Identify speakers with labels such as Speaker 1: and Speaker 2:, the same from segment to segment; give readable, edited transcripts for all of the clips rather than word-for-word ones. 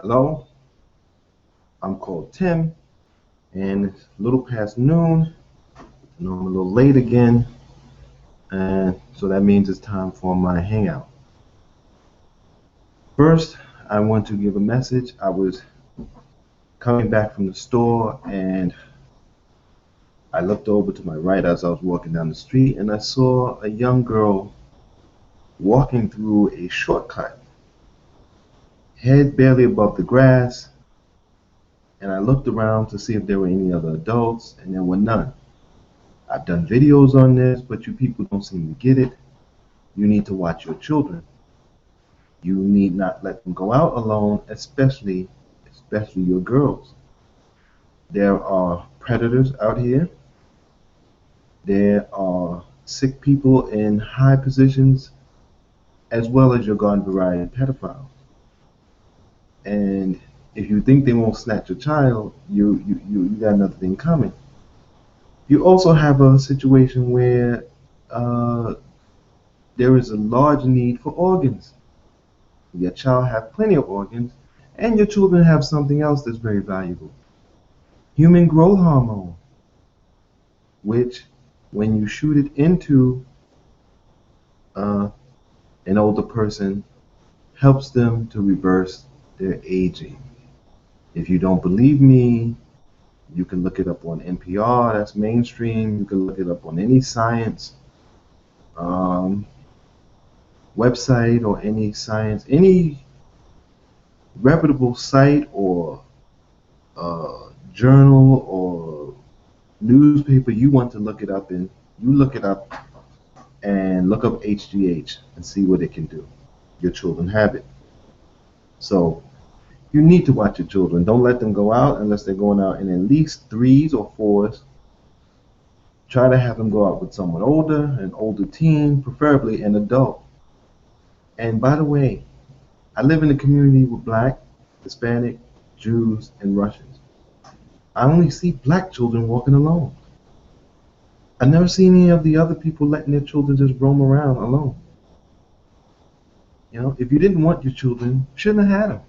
Speaker 1: Hello, I'm called Tim, and it's a little past noon, and I'm a little late again, and so that means it's time for my hangout. First, I want to give a message. I was coming back from the store, and I looked over to my right as I was walking down the street, and I saw a young girl walking through a shortcut, head barely above the grass, and I looked around to see if there were any other adults, and there were none. I've done videos on this, but you people don't seem to get it. You need to watch your children. You need not let them go out alone, especially your girls. There are predators out here. There are sick people in high positions, as well as your garden variety pedophiles. And if you think they won't snatch your child, you got another thing coming. You also have a situation where uh, there is a large need for organs. Your child have plenty of organs, and your children have something else that's very valuable. Human growth hormone, which when you shoot it into uh, an older person, helps them to reverse their aging. If you don't believe me, you can look it up on NPR, that's mainstream. You can look it up on any science um, website or any reputable site or journal or newspaper you want to look it up in. You look it up and look up HGH and see what it can do. Your children have it. So you need to watch your children. Don't let them go out unless they're going out in at least threes or fours. Try to have them go out with someone older, an older teen, preferably an adult. And by the way, I live in a community with black, Hispanic, Jews, and Russians. I only see black children walking alone. I never see any of the other people letting their children just roam around alone. You know, if you didn't want your children, you shouldn't have had them.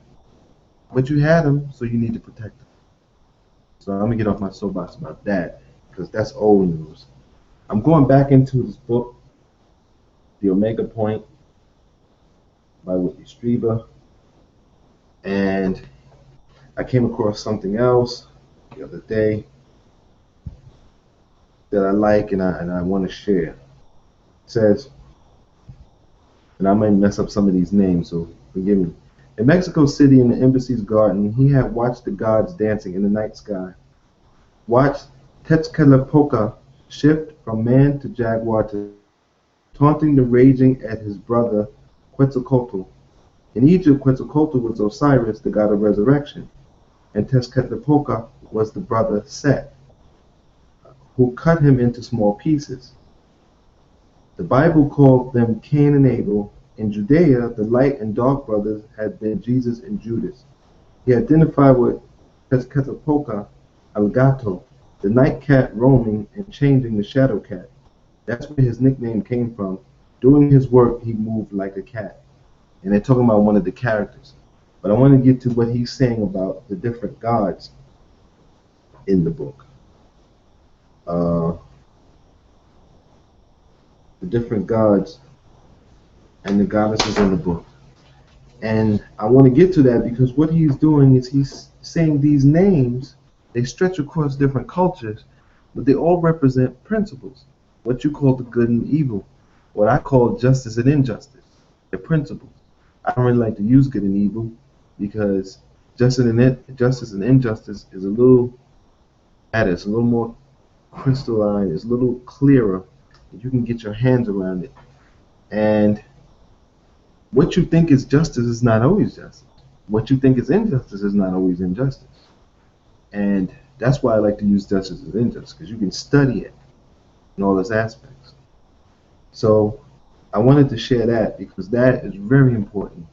Speaker 1: But you had them, so you need to protect them. So I'm gonna get off my soapbox about that because that's old news. I'm going back into this book, The Omega Point by Whitley Strieber, and I came across something else the other day that I like and I want to share. It says, and I might mess up some of these names, so forgive me. In Mexico City, in the embassy's garden, he had watched the gods dancing in the night sky. Watched Tezcatlipoca shift from man to jaguar to taunting the raging at his brother Quetzalcoatl. In Egypt, Quetzalcoatl was Osiris, the god of resurrection, and Tezcatlipoca was the brother Set, who cut him into small pieces. The Bible called them Cain and Abel. In Judea, the light and dark brothers had been Jesus and Judas. He identified with Tezcatlipoca al Gato, the night cat roaming and changing the shadow cat. That's where his nickname came from. Doing his work, he moved like a cat. And they're talking about one of the characters. But I want to get to what he's saying about the different gods in the book. Uh, the different gods and the goddesses in the book. And I want to get to that because what he's doing is he's saying these names, they stretch across different cultures, but they all represent principles. What you call the good and evil, what I call justice and injustice. They're principles. I don't really like to use good and evil because justice and injustice is it's a little more crystalline, it's a little clearer. You can get your hands around it. And what you think is justice is not always justice. What you think is injustice is not always injustice. And that's why I like to use justice and injustice, because you can study it in all its aspects. So I wanted to share that because that is very important.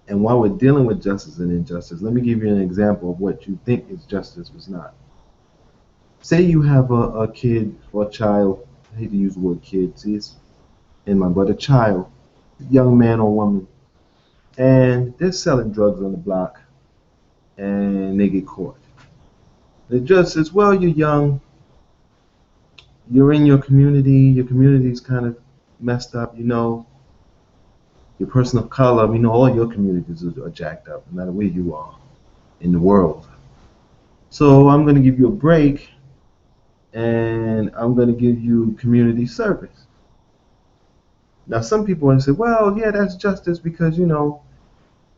Speaker 1: And while we're dealing with justice and injustice, let me give you an example of what you think is justice was not. Say you have a kid or a child, I hate to use the word kid, see it's in my but a child, young man or woman, and they're selling drugs on the block, and they get caught. The judge says, well, you're young, you're in your community's kind of messed up, your person of color, all your communities are jacked up, no matter where you are in the world. So I'm going to give you a break, and I'm going to give you community service. Now, some people want to say, well, yeah, that's justice because,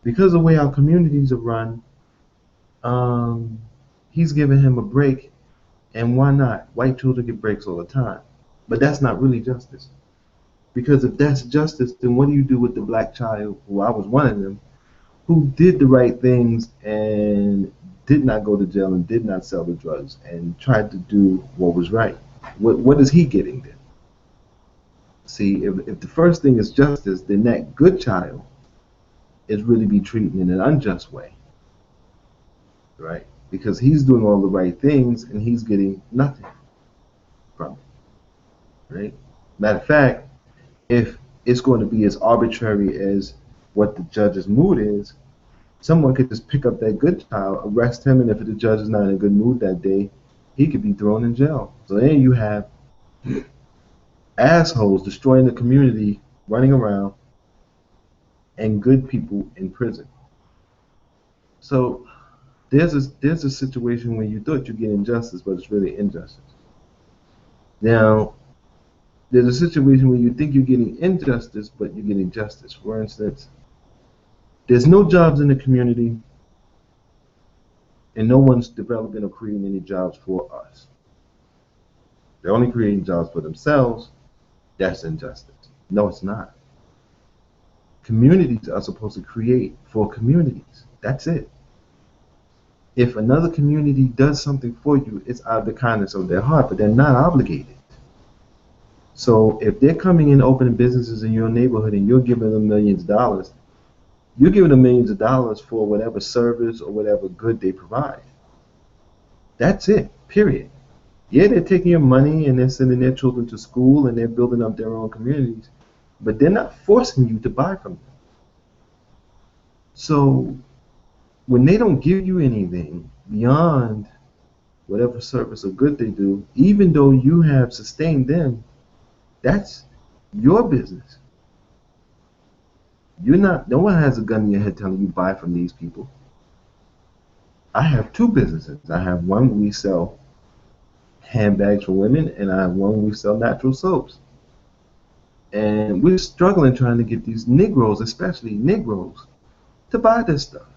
Speaker 1: because of the way our communities are run, he's giving him a break, and why not? White children get breaks all the time. But that's not really justice. Because if that's justice, then what do you do with the black child, who I was one of them, who did the right things and did not go to jail and did not sell the drugs and tried to do what was right? What is he getting then? See, if the first thing is justice, then that good child is really be treated in an unjust way, right? Because he's doing all the right things and he's getting nothing from it, right? Matter of fact, if it's going to be as arbitrary as what the judge's mood is, someone could just pick up that good child, arrest him, and if the judge is not in a good mood that day, he could be thrown in jail. So then you have assholes destroying the community, running around, and good people in prison. So there's a situation where you thought you get injustice, but it's really injustice. Now, there's a situation where you think you're getting injustice, but you're getting justice. For instance, there's no jobs in the community, and no one's developing or creating any jobs for us. They're only creating jobs for themselves. That's injustice. No, it's not. Communities are supposed to create for communities. That's it. If another community does something for you, it's out of the kindness of their heart, but they're not obligated. So if they're coming in opening businesses in your neighborhood and you're giving them millions of dollars, you're giving them millions of dollars for whatever service or whatever good they provide. That's it, period. Yeah, they're taking your money and they're sending their children to school and they're building up their own communities, but they're not forcing you to buy from them. So when they don't give you anything beyond whatever service or good they do, even though you have sustained them, that's your business. No one has a gun in your head telling you buy from these people. I have two businesses. I have one where we sell handbags for women, and I have one where we sell natural soaps. And we're struggling trying to get these Negroes, especially Negroes, to buy this stuff.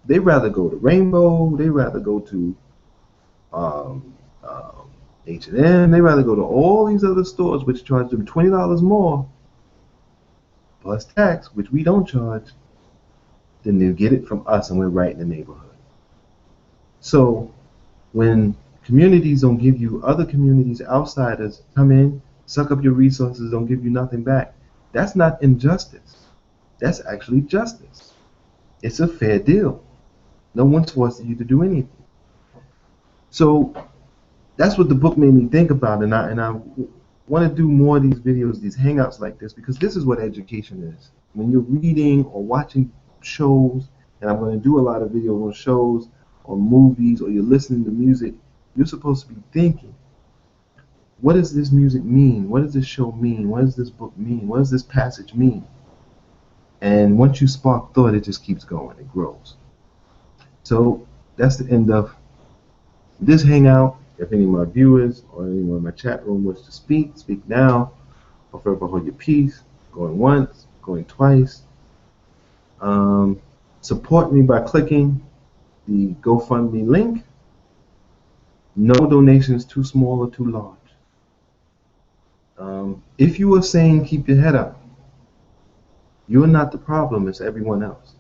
Speaker 1: They'd rather go to Rainbow, they'd rather go to H&M, they'd rather go to all these other stores which charge them $20 more plus tax, which we don't charge, then they'll get it from us and we're right in the neighborhood. So when communities don't give you, other communities, outsiders come in, suck up your resources, don't give you nothing back, that's not injustice. That's actually justice. It's a fair deal. No one's forcing you to do anything. So that's what the book made me think about, and I want to do more of these videos, these hangouts like this, because this is what education is. When you're reading or watching shows, and I'm going to do a lot of videos on shows or movies, or you're listening to music, you're supposed to be thinking, what does this music mean? What does this show mean? What does this book mean? What does this passage mean? And once you spark thought, it just keeps going, it grows. So that's the end of this hangout. If any of my viewers or anyone in my chat room wish to speak, speak now, or forever hold your peace. Going once, going twice. Support me by clicking the GoFundMe link. No donations too small or too large. If you are saying keep your head up, you're not the problem, it's everyone else.